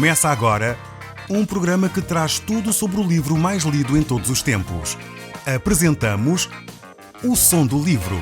Começa agora um programa que traz tudo sobre o livro mais lido em todos os tempos. Apresentamos O Som do Livro.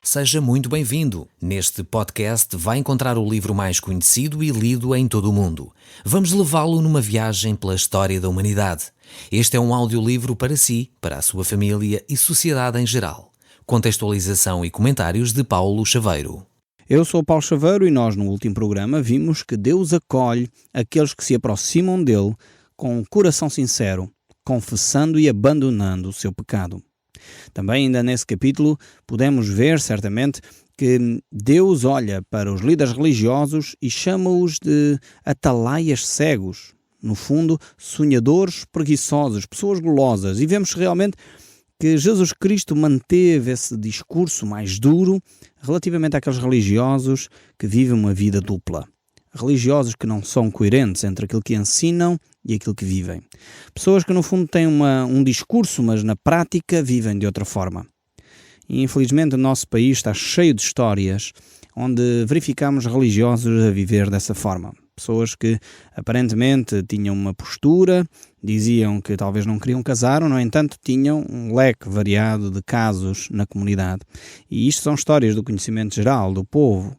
Seja muito bem-vindo. Neste podcast vai encontrar o livro mais conhecido e lido em todo o mundo. Vamos levá-lo numa viagem pela história da humanidade. Este é um audiolivro para si, para a sua família e sociedade em geral. Contextualização e comentários de Paulo Chaveiro. Eu sou o Paulo Chaveiro e nós no último programa vimos que Deus acolhe aqueles que se aproximam dele com um coração sincero, confessando e abandonando o seu pecado. Também ainda nesse capítulo podemos ver certamente que Deus olha para os líderes religiosos e chama-os de atalaias cegos, no fundo sonhadores preguiçosos, pessoas golosas, e vemos realmente que Jesus Cristo manteve esse discurso mais duro relativamente àqueles religiosos que vivem uma vida dupla. Religiosos que não são coerentes entre aquilo que ensinam e aquilo que vivem. Pessoas que no fundo têm um discurso, mas na prática vivem de outra forma. E infelizmente o nosso país está cheio de histórias onde verificamos religiosos a viver dessa forma. Pessoas que aparentemente tinham uma postura, diziam que talvez não queriam casar, ou no entanto tinham um leque variado de casos na comunidade. E isto são histórias do conhecimento geral, do povo.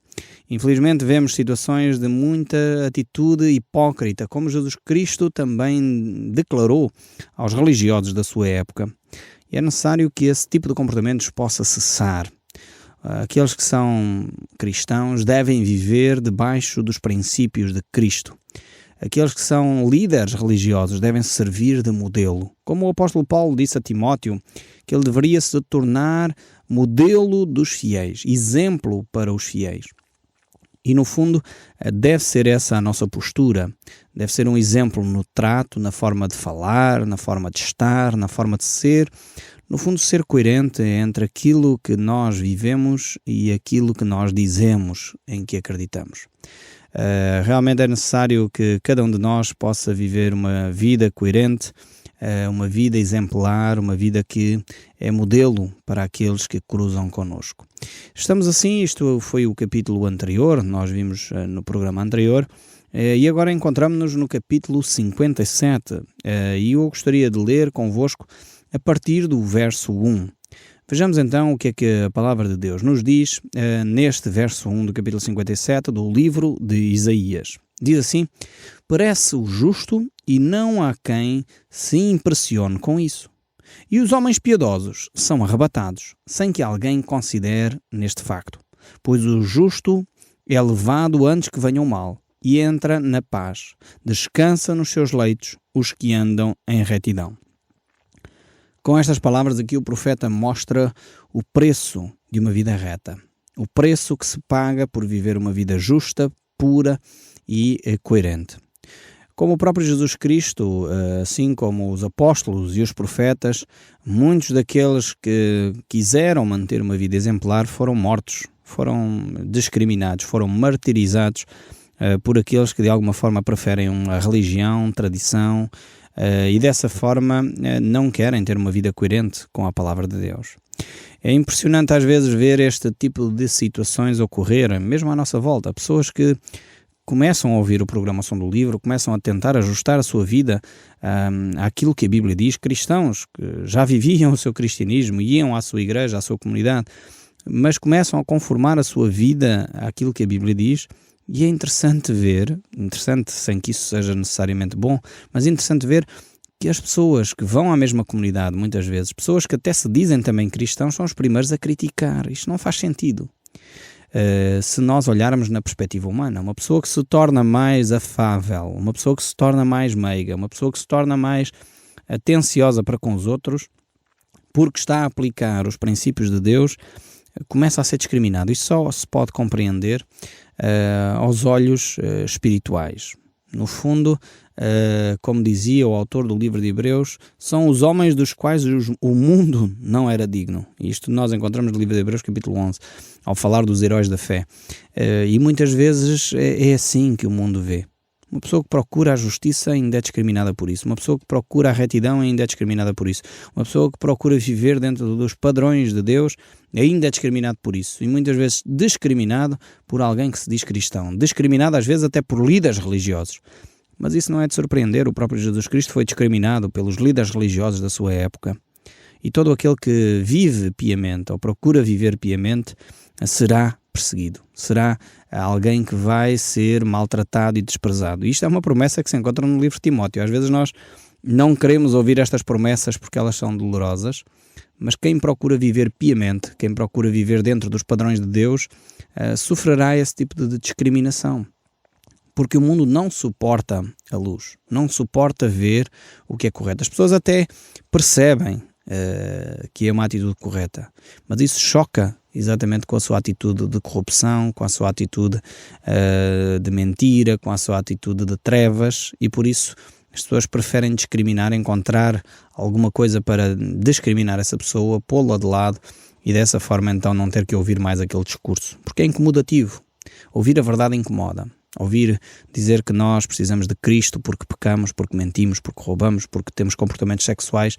Infelizmente vemos situações de muita atitude hipócrita, como Jesus Cristo também declarou aos religiosos da sua época. E é necessário que esse tipo de comportamentos possa cessar. Aqueles que são cristãos devem viver debaixo dos princípios de Cristo. Aqueles que são líderes religiosos devem servir de modelo. Como o apóstolo Paulo disse a Timóteo, que ele deveria se tornar modelo dos fiéis, exemplo para os fiéis. E no fundo deve ser essa a nossa postura, deve ser um exemplo no trato, na forma de falar, na forma de estar, na forma de ser, no fundo ser coerente entre aquilo que nós vivemos e aquilo que nós dizemos em que acreditamos. Realmente é necessário que cada um de nós possa viver uma vida coerente, uma vida exemplar, uma vida que é modelo para aqueles que cruzam connosco. Estamos assim, isto foi o capítulo anterior, nós vimos no programa anterior, e agora encontramos-nos no capítulo 57, e eu gostaria de ler convosco a partir do verso 1. Vejamos então o que é que a palavra de Deus nos diz neste verso 1 do capítulo 57 do livro de Isaías. Diz assim: parece o justo e não há quem se impressione com isso. E os homens piedosos são arrebatados, sem que alguém considere neste facto. Pois o justo é levado antes que venha o mal, e entra na paz. Descansa nos seus leitos os que andam em retidão. Com estas palavras aqui o profeta mostra o preço de uma vida reta. O preço que se paga por viver uma vida justa, pura e coerente. Como o próprio Jesus Cristo, assim como os apóstolos e os profetas, muitos daqueles que quiseram manter uma vida exemplar foram mortos, foram discriminados, foram martirizados por aqueles que de alguma forma preferem uma religião, tradição, e dessa forma não querem ter uma vida coerente com a palavra de Deus. É impressionante às vezes ver este tipo de situações ocorrer, mesmo à nossa volta. Pessoas que começam a ouvir o programa Som do Livro, começam a tentar ajustar a sua vida àquilo que a Bíblia diz. Cristãos que já viviam o seu cristianismo, iam à sua igreja, à sua comunidade, mas começam a conformar a sua vida àquilo que a Bíblia diz. E é interessante ver, sem que isso seja necessariamente bom, mas é interessante ver que as pessoas que vão à mesma comunidade, muitas vezes, pessoas que até se dizem também cristãos, são os primeiros a criticar. Isto não faz sentido. Se nós olharmos na perspectiva humana, uma pessoa que se torna mais afável, uma pessoa que se torna mais meiga, uma pessoa que se torna mais atenciosa para com os outros, porque está a aplicar os princípios de Deus, começa a ser discriminado. Isso só se pode compreender aos olhos espirituais. No fundo, como dizia o autor do livro de Hebreus, são os homens dos quais o mundo não era digno. Isto nós encontramos no livro de Hebreus capítulo 11, ao falar dos heróis da fé. E muitas vezes é assim que o mundo vê. Uma pessoa que procura a justiça ainda é discriminada por isso. Uma pessoa que procura a retidão ainda é discriminada por isso. Uma pessoa que procura viver dentro dos padrões de Deus ainda é discriminado por isso. E muitas vezes discriminado por alguém que se diz cristão. Discriminado às vezes até por líderes religiosos. Mas isso não é de surpreender. O próprio Jesus Cristo foi discriminado pelos líderes religiosos da sua época. E todo aquele que vive piamente ou procura viver piamente será perseguido. Será alguém que vai ser maltratado e desprezado. E isto é uma promessa que se encontra no livro de Timóteo. Às vezes nós não queremos ouvir estas promessas porque elas são dolorosas, mas quem procura viver piamente, quem procura viver dentro dos padrões de Deus, sofrerá esse tipo de discriminação. Porque o mundo não suporta a luz, não suporta ver o que é correto. As pessoas até percebem que é uma atitude correta, mas isso choca exatamente com a sua atitude de corrupção, com a sua atitude de mentira, com a sua atitude de trevas, e por isso as pessoas preferem discriminar, encontrar alguma coisa para discriminar essa pessoa, pô-la de lado e dessa forma então não ter que ouvir mais aquele discurso, porque é incomodativo. Ouvir a verdade incomoda. Ouvir dizer que nós precisamos de Cristo porque pecamos, porque mentimos, porque roubamos, porque temos comportamentos sexuais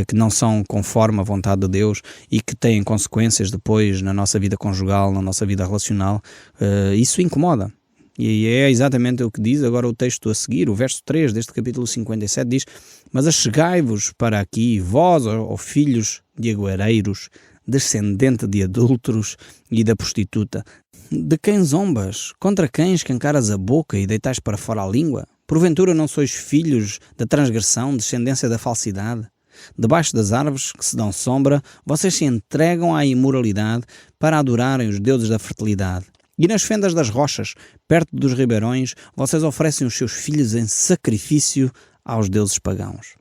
que não são conforme a vontade de Deus e que têm consequências depois na nossa vida conjugal, na nossa vida relacional, isso incomoda. E é exatamente o que diz agora o texto a seguir, o verso 3 deste capítulo 57 diz: mas achegai-vos para aqui, vós, ó filhos de aguareiros, descendente de adúlteros e da prostituta. De quem zombas? Contra quem escancaras a boca e deitais para fora a língua? Porventura não sois filhos da transgressão, descendência da falsidade? Debaixo das árvores que se dão sombra, vocês se entregam à imoralidade para adorarem os deuses da fertilidade. E nas fendas das rochas, perto dos ribeirões, vocês oferecem os seus filhos em sacrifício aos deuses pagãos.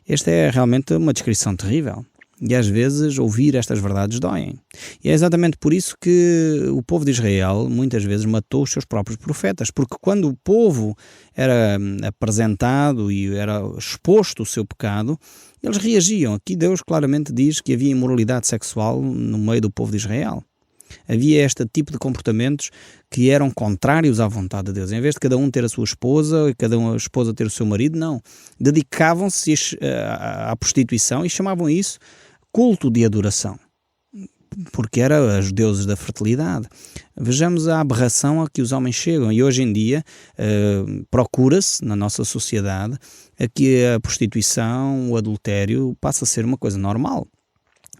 Esta é realmente uma descrição terrível. E às vezes ouvir estas verdades doem. E é exatamente por isso que o povo de Israel muitas vezes matou os seus próprios profetas, porque quando o povo era apresentado e era exposto o seu pecado, eles reagiam. Aqui Deus claramente diz que havia imoralidade sexual no meio do povo de Israel. Havia este tipo de comportamentos que eram contrários à vontade de Deus. Em vez de cada um ter a sua esposa e cada uma esposa ter o seu marido, não. Dedicavam-se à prostituição e chamavam isso culto de adoração, porque eram os deuses da fertilidade. Vejamos a aberração a que os homens chegam, e hoje em dia procura-se na nossa sociedade que a prostituição, o adultério passa a ser uma coisa normal.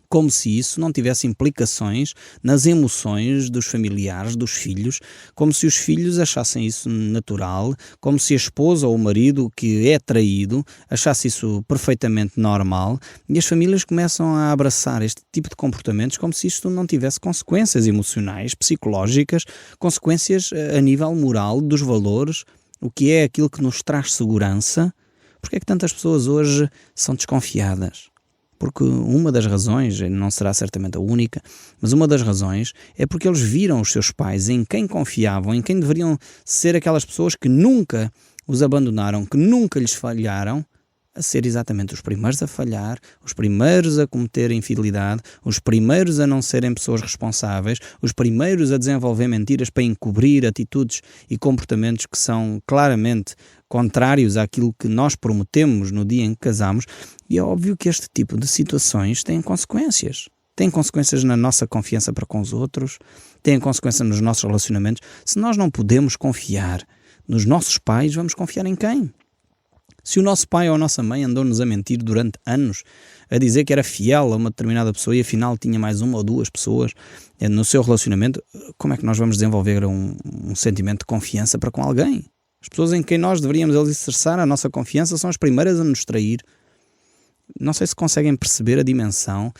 Como se isso não tivesse implicações nas emoções dos familiares, dos filhos, como se os filhos achassem isso natural, como se a esposa ou o marido que é traído achasse isso perfeitamente normal, e as famílias começam a abraçar este tipo de comportamentos como se isto não tivesse consequências emocionais, psicológicas, consequências a nível moral, dos valores, o que é aquilo que nos traz segurança. Porque é que tantas pessoas hoje são desconfiadas? Porque uma das razões, não será certamente a única, mas uma das razões é porque eles viram os seus pais em quem confiavam, em quem deveriam ser aquelas pessoas que nunca os abandonaram, que nunca lhes falharam, a ser exatamente os primeiros a falhar, os primeiros a cometer infidelidade, os primeiros a não serem pessoas responsáveis, os primeiros a desenvolver mentiras para encobrir atitudes e comportamentos que são claramente contrários àquilo que nós prometemos no dia em que casamos. E é óbvio que este tipo de situações têm consequências. Tem consequências na nossa confiança para com os outros, tem consequências nos nossos relacionamentos. Se nós não podemos confiar nos nossos pais, vamos confiar em quem? Se o nosso pai ou a nossa mãe andou-nos a mentir durante anos, a dizer que era fiel a uma determinada pessoa e afinal tinha mais uma ou duas pessoas no seu relacionamento, como é que nós vamos desenvolver um sentimento de confiança para com alguém? As pessoas em quem nós deveríamos alicerçar a nossa confiança são as primeiras a nos trair. Não sei se conseguem perceber a dimensão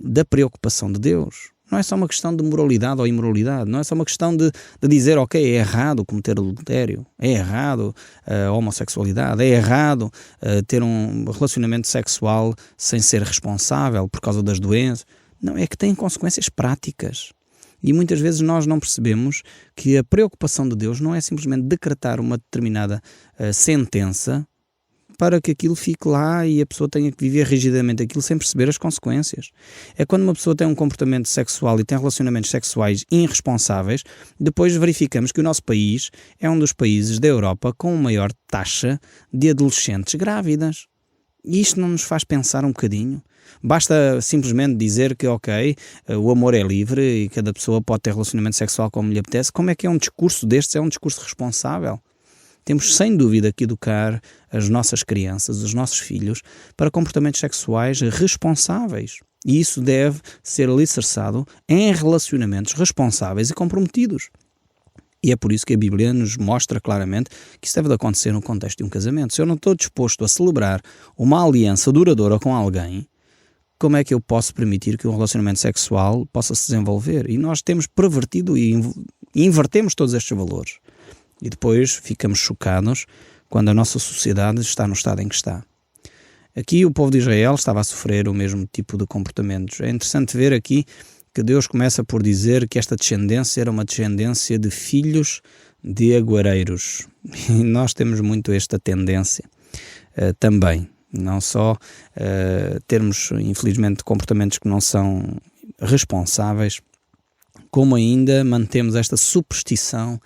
da preocupação de Deus. Não é só uma questão de moralidade ou imoralidade, não é só uma questão de dizer, ok, é errado cometer adultério, é errado a homossexualidade, é errado ter um relacionamento sexual sem ser responsável por causa das doenças. Não, é que tem consequências práticas. E muitas vezes nós não percebemos que a preocupação de Deus não é simplesmente decretar uma determinada sentença para que aquilo fique lá e a pessoa tenha que viver rigidamente aquilo sem perceber as consequências. É quando uma pessoa tem um comportamento sexual e tem relacionamentos sexuais irresponsáveis, depois verificamos que o nosso país é um dos países da Europa com a maior taxa de adolescentes grávidas. E isto não nos faz pensar um bocadinho? Basta simplesmente dizer que, ok, o amor é livre e cada pessoa pode ter relacionamento sexual como lhe apetece. Como é que é um discurso destes? É um discurso responsável? Temos sem dúvida que educar as nossas crianças, os nossos filhos, para comportamentos sexuais responsáveis. E isso deve ser alicerçado em relacionamentos responsáveis e comprometidos. E é por isso que a Bíblia nos mostra claramente que isso deve de acontecer no contexto de um casamento. Se eu não estou disposto a celebrar uma aliança duradoura com alguém, como é que eu posso permitir que um relacionamento sexual possa se desenvolver? E nós temos pervertido e invertemos todos estes valores. E depois ficamos chocados quando a nossa sociedade está no estado em que está. Aqui o povo de Israel estava a sofrer o mesmo tipo de comportamentos. É interessante ver aqui que Deus começa por dizer que esta descendência era uma descendência de filhos de aguareiros. E nós temos muito esta tendência também. Não só termos, infelizmente, comportamentos que não são responsáveis, como ainda mantemos esta superstição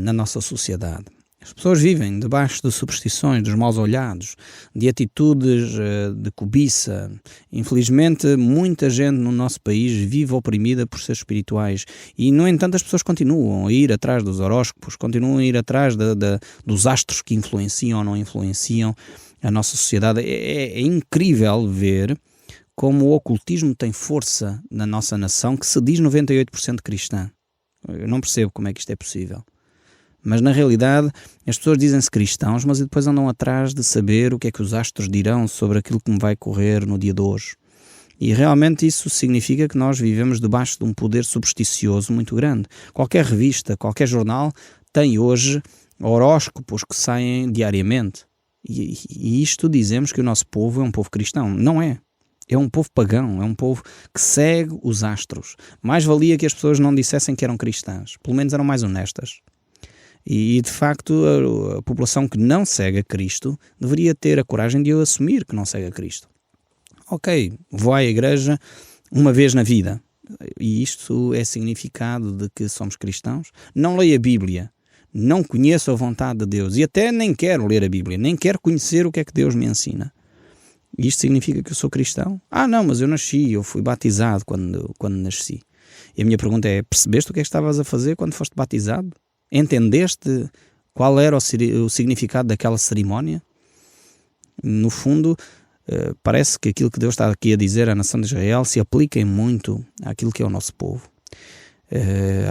na nossa sociedade. As pessoas vivem debaixo de superstições, dos maus olhados, de atitudes de cobiça. Infelizmente, muita gente no nosso país vive oprimida por seres espirituais e, no entanto, as pessoas continuam a ir atrás dos horóscopos, continuam a ir atrás dos astros que influenciam ou não influenciam a nossa sociedade. É incrível ver como o ocultismo tem força na nossa nação, que se diz 98% cristã. Eu não percebo como é que isto é possível. Mas na realidade as pessoas dizem-se cristãos, mas depois andam atrás de saber o que é que os astros dirão sobre aquilo que me vai correr no dia de hoje. E realmente isso significa que nós vivemos debaixo de um poder supersticioso muito grande. Qualquer revista, qualquer jornal tem hoje horóscopos que saem diariamente. E isto dizemos que o nosso povo é um povo cristão. Não é. É um povo pagão, é um povo que segue os astros. Mais valia que as pessoas não dissessem que eram cristãs. Pelo menos eram mais honestas. E de facto a população que não segue a Cristo deveria ter a coragem de assumir que não segue a Cristo. Ok, vou à igreja uma vez na vida. E isto é significado de que somos cristãos? Não leio a Bíblia. Não conheço a vontade de Deus. E até nem quero ler a Bíblia. Nem quero conhecer o que é que Deus me ensina. Isto significa que eu sou cristão? Não, mas eu fui batizado quando nasci. E a minha pergunta é, percebeste o que é que estavas a fazer quando foste batizado? Entendeste qual era o significado daquela cerimónia? No fundo, parece que aquilo que Deus está aqui a dizer à nação de Israel se aplica muito àquilo que é o nosso povo.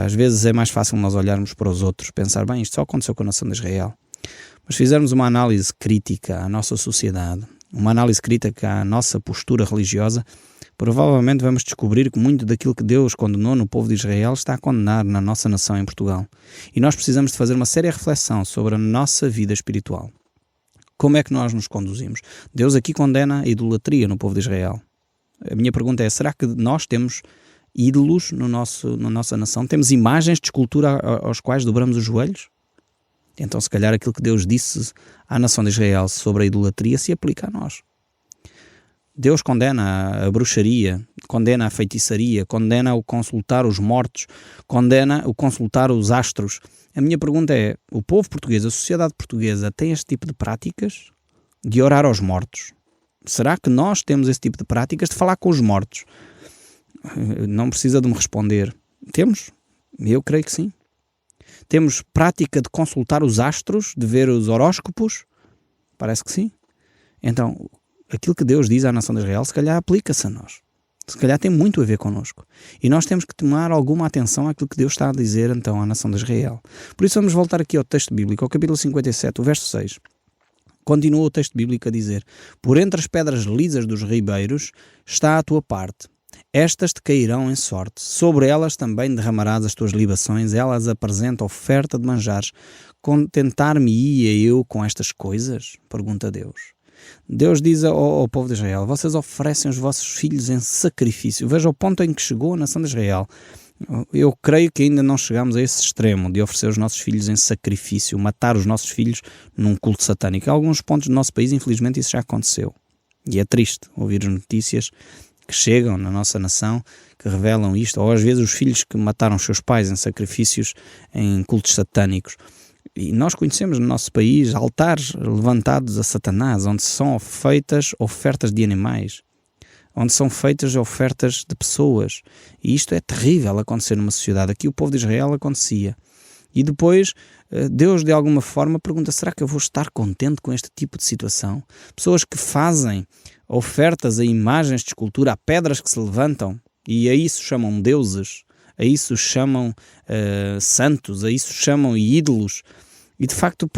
Às vezes é mais fácil nós olharmos para os outros, pensar, bem, isto só aconteceu com a nação de Israel. Mas se fizermos uma análise crítica à nossa sociedade, uma análise crítica à nossa postura religiosa, provavelmente vamos descobrir que muito daquilo que Deus condenou no povo de Israel está a condenar na nossa nação em Portugal. E nós precisamos de fazer uma séria reflexão sobre a nossa vida espiritual. Como é que nós nos conduzimos? Deus aqui condena a idolatria no povo de Israel. A minha pergunta é, será que nós temos ídolos na nossa nação? Temos imagens de escultura aos quais dobramos os joelhos? Então, se calhar, aquilo que Deus disse à nação de Israel sobre a idolatria se aplica a nós. Deus condena a bruxaria, condena a feitiçaria, condena o consultar os mortos, condena o consultar os astros. A minha pergunta é, o povo português, a sociedade portuguesa tem este tipo de práticas de orar aos mortos? Será que nós temos esse tipo de práticas de falar com os mortos? Não precisa de me responder. Temos? Eu creio que sim. Temos prática de consultar os astros, de ver os horóscopos? Parece que sim. Então, aquilo que Deus diz à nação de Israel, se calhar aplica-se a nós. Se calhar tem muito a ver connosco. E nós temos que tomar alguma atenção àquilo que Deus está a dizer então à nação de Israel. Por isso vamos voltar aqui ao texto bíblico, ao capítulo 57, o verso 6. Continua o texto bíblico a dizer: por entre as pedras lisas dos ribeiros está a tua parte. Estas te cairão em sorte, sobre elas também derramarás as tuas libações, elas apresentam oferta de manjares. Contentar-me-ia eu com estas coisas? Pergunta Deus. Deus diz ao povo de Israel, vocês oferecem os vossos filhos em sacrifício. Veja o ponto em que chegou a nação de Israel. Eu creio que ainda não chegamos a esse extremo de oferecer os nossos filhos em sacrifício, matar os nossos filhos num culto satânico. Em alguns pontos do nosso país, infelizmente, isso já aconteceu. E é triste ouvir as notícias que chegam na nossa nação, que revelam isto, ou às vezes os filhos que mataram os seus pais em sacrifícios em cultos satânicos. E nós conhecemos no nosso país altares levantados a Satanás, onde são feitas ofertas de animais, onde são feitas ofertas de pessoas. E isto é terrível acontecer numa sociedade. Aqui o povo de Israel acontecia. E depois Deus de alguma forma pergunta: será que eu vou estar contente com este tipo de situação? Pessoas que fazem ofertas a imagens de escultura, a pedras que se levantam, e a isso chamam deuses, a isso chamam santos, a isso chamam ídolos. E de facto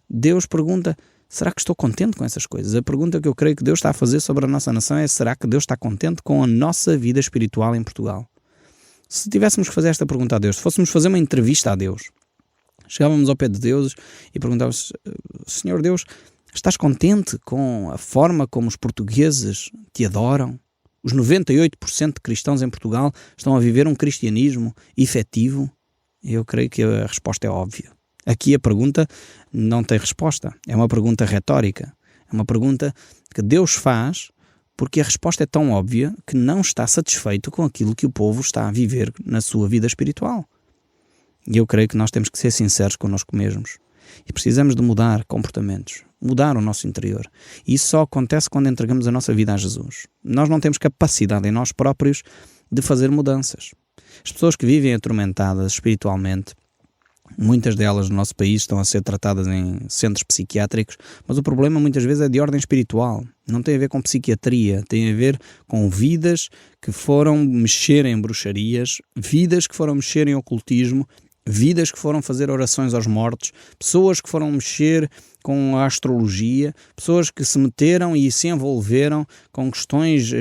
Deus pergunta: será que estou contente com essas coisas? A pergunta que eu creio que Deus está a fazer sobre a nossa nação é: será que Deus está contente com a nossa vida espiritual em Portugal? Se tivéssemos que fazer esta pergunta a Deus, se fôssemos fazer uma entrevista a Deus, chegávamos ao pé de Deus e perguntávamos: Senhor Deus, estás contente com a forma como os portugueses te adoram? Os 98% de cristãos em Portugal estão a viver um cristianismo efetivo? Eu creio que a resposta é óbvia. Aqui a pergunta não tem resposta. É uma pergunta retórica. É uma pergunta que Deus faz porque a resposta é tão óbvia que não está satisfeito com aquilo que o povo está a viver na sua vida espiritual. E eu creio que nós temos que ser sinceros connosco mesmos. E precisamos de mudar comportamentos, mudar o nosso interior. E isso só acontece quando entregamos a nossa vida a Jesus. Nós não temos capacidade em nós próprios de fazer mudanças. As pessoas que vivem atormentadas espiritualmente, muitas delas no nosso país estão a ser tratadas em centros psiquiátricos, mas o problema muitas vezes é de ordem espiritual. Não tem a ver com psiquiatria, tem a ver com vidas que foram mexer em bruxarias, vidas que foram mexer em ocultismo, vidas que foram fazer orações aos mortos, pessoas que foram mexer com a astrologia, pessoas que se meteram e se envolveram com questões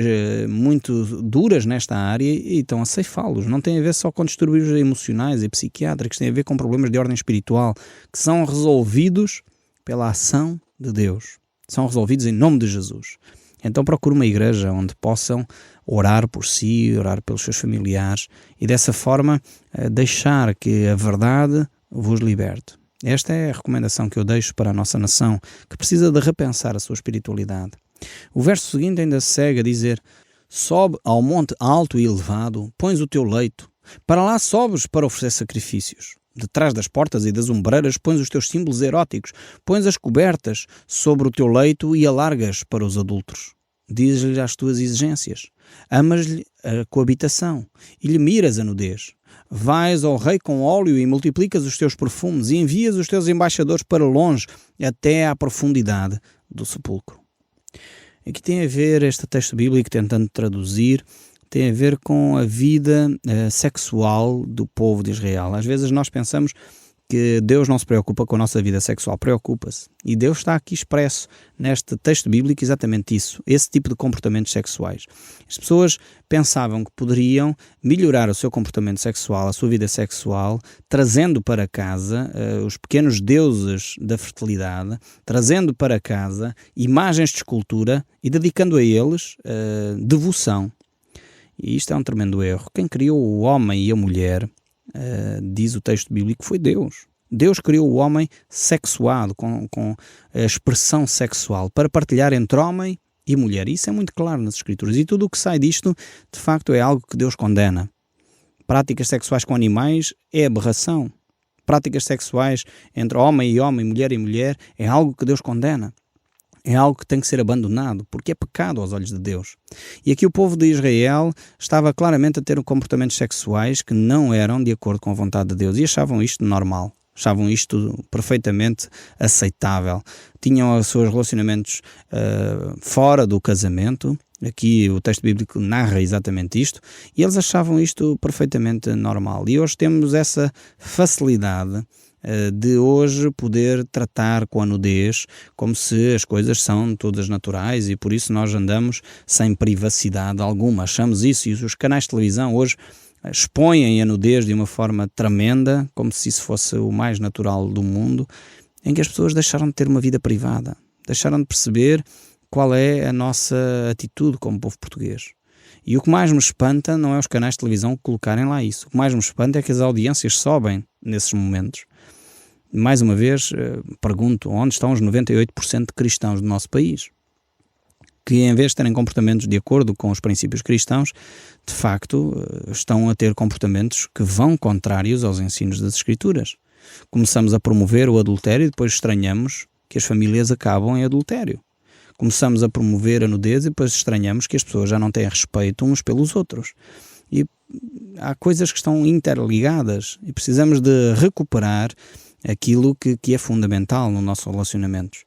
muito duras nesta área e estão a ceifá-los. Não tem a ver só com distúrbios emocionais e psiquiátricos, tem a ver com problemas de ordem espiritual que são resolvidos pela ação de Deus. São resolvidos em nome de Jesus. Então procure uma igreja onde possam orar por si, orar pelos seus familiares e dessa forma deixar que a verdade vos liberte. Esta é a recomendação que eu deixo para a nossa nação, que precisa de repensar a sua espiritualidade. O verso seguinte ainda segue a dizer: sobe ao monte alto e elevado, pões o teu leito, para lá sobes para oferecer sacrifícios. Detrás das portas e das ombreiras pões os teus símbolos eróticos, pões as cobertas sobre o teu leito e alargas para os adúlteros. Dizes-lhe as tuas exigências, amas-lhe a coabitação e lhe miras a nudez. Vais ao rei com óleo e multiplicas os teus perfumes e envias os teus embaixadores para longe, até à profundidade do sepulcro. Aqui tem a ver este texto bíblico, tentando traduzir, tem a ver com a vida sexual do povo de Israel. Às vezes nós pensamos que Deus não se preocupa com a nossa vida sexual, preocupa-se. E Deus está aqui expresso neste texto bíblico exatamente isso, esse tipo de comportamentos sexuais. As pessoas pensavam que poderiam melhorar o seu comportamento sexual, a sua vida sexual, trazendo para casa os pequenos deuses da fertilidade, trazendo para casa imagens de escultura e dedicando a eles devoção. E isto é um tremendo erro. Quem criou o homem e a mulher, diz o texto bíblico, foi Deus. Deus criou o homem sexuado, com a expressão sexual, para partilhar entre homem e mulher. Isso é muito claro nas Escrituras. E tudo o que sai disto, de facto, é algo que Deus condena. Práticas sexuais com animais é aberração. Práticas sexuais entre homem e homem, mulher e mulher, é algo que Deus condena. É algo que tem que ser abandonado, porque é pecado aos olhos de Deus. E aqui o povo de Israel estava claramente a ter comportamentos sexuais que não eram de acordo com a vontade de Deus e achavam isto normal, achavam isto perfeitamente aceitável. Tinham os seus relacionamentos fora do casamento. Aqui o texto bíblico narra exatamente isto, e eles achavam isto perfeitamente normal. E hoje temos essa facilidade de hoje poder tratar com a nudez como se as coisas são todas naturais e por isso nós andamos sem privacidade alguma. Achamos isso, e os canais de televisão hoje expõem a nudez de uma forma tremenda, como se isso fosse o mais natural do mundo, em que as pessoas deixaram de ter uma vida privada, deixaram de perceber qual é a nossa atitude como povo português. E o que mais me espanta não é os canais de televisão colocarem lá isso. O que mais me espanta é que as audiências sobem nesses momentos. Mais uma vez, pergunto, onde estão os 98% de cristãos do nosso país? Que em vez de terem comportamentos de acordo com os princípios cristãos, de facto, estão a ter comportamentos que vão contrários aos ensinos das Escrituras. Começamos a promover o adultério e depois estranhamos que as famílias acabam em adultério. Começamos a promover a nudez e depois estranhamos que as pessoas já não têm respeito uns pelos outros. E há coisas que estão interligadas e precisamos de recuperar aquilo que é fundamental no nosso relacionamento.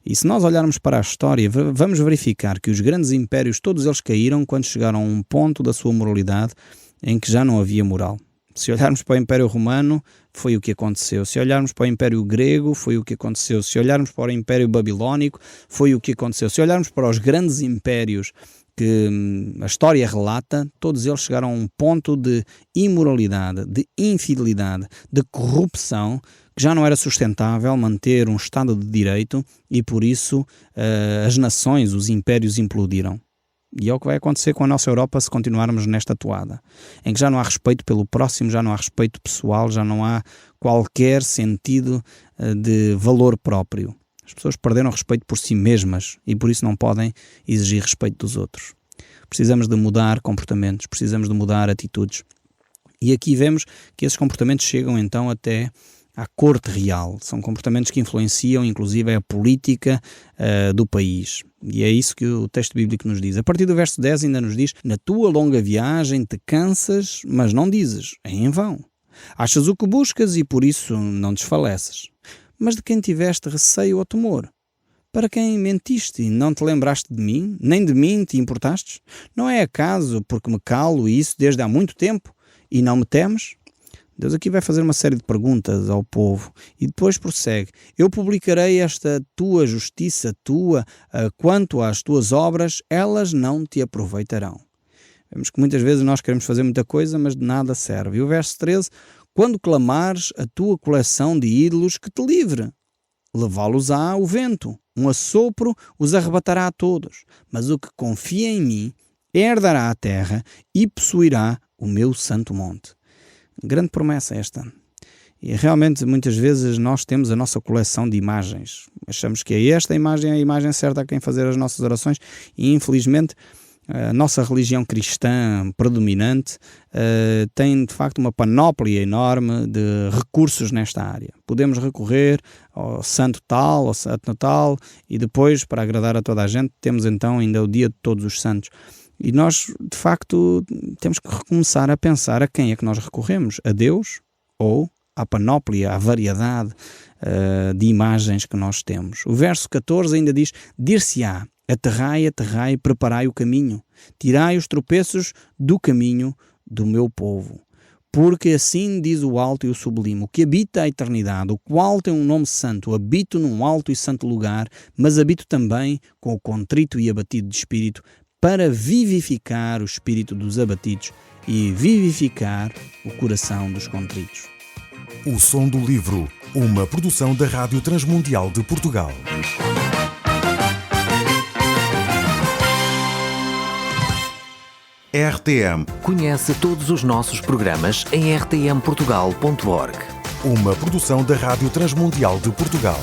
E se nós olharmos para a história, vamos verificar que os grandes impérios, todos eles caíram quando chegaram a um ponto da sua moralidade em que já não havia moral. Se olharmos para o Império Romano, foi o que aconteceu. Se olharmos para o Império Grego, foi o que aconteceu. Se olharmos para o Império Babilónico, foi o que aconteceu. Se olharmos para os grandes impérios que a história relata, todos eles chegaram a um ponto de imoralidade, de infidelidade, de corrupção, que já não era sustentável manter um Estado de Direito e por isso as nações, os impérios implodiram. E é o que vai acontecer com a nossa Europa se continuarmos nesta toada, em que já não há respeito pelo próximo, já não há respeito pessoal, já não há qualquer sentido de valor próprio. As pessoas perderam respeito por si mesmas e por isso não podem exigir respeito dos outros. Precisamos de mudar comportamentos, precisamos de mudar atitudes. E aqui vemos que esses comportamentos chegam então até à corte real. São comportamentos que influenciam inclusive a política do país. E é isso que o texto bíblico nos diz. A partir do verso 10 ainda nos diz: na tua longa viagem te cansas, mas não dizes, é em vão. Achas o que buscas e por isso não desfaleces. Mas de quem tiveste receio ou temor? Para quem mentiste e não te lembraste de mim, nem de mim te importastes? Não é acaso porque me calo isso desde há muito tempo e não me temes? Deus aqui vai fazer uma série de perguntas ao povo e depois prossegue: eu publicarei esta tua justiça quanto às tuas obras, elas não te aproveitarão. Vemos que muitas vezes nós queremos fazer muita coisa, mas de nada serve. E o verso 13: quando clamares a tua coleção de ídolos, que te livre. Levá-los-á o vento, um assopro os arrebatará a todos. Mas o que confia em mim herdará a terra e possuirá o meu santo monte. Grande promessa esta. E realmente muitas vezes nós temos a nossa coleção de imagens. Achamos que esta imagem é a imagem certa a quem fazer as nossas orações e infelizmente a nossa religião cristã predominante tem de facto uma panóplia enorme de recursos nesta área. Podemos recorrer ao santo tal, ao santo tal e depois, para agradar a toda a gente, temos então ainda o dia de todos os santos. E nós, de facto, temos que recomeçar a pensar a quem é que nós recorremos, a Deus ou à panóplia, à variedade de imagens que nós temos. O verso 14 ainda diz: dir-se-á, aterrai, aterrai, preparai o caminho, tirai os tropeços do caminho do meu povo. Porque assim diz o alto e o sublime, o que habita a eternidade, o qual tem um nome santo, habito num alto e santo lugar, mas habito também com o contrito e abatido de espírito, para vivificar o espírito dos abatidos e vivificar o coração dos contritos. O Som do Livro, uma produção da Rádio Transmundial de Portugal. RTM. Conhece todos os nossos programas em rtmportugal.org. Uma produção da Rádio Transmundial de Portugal.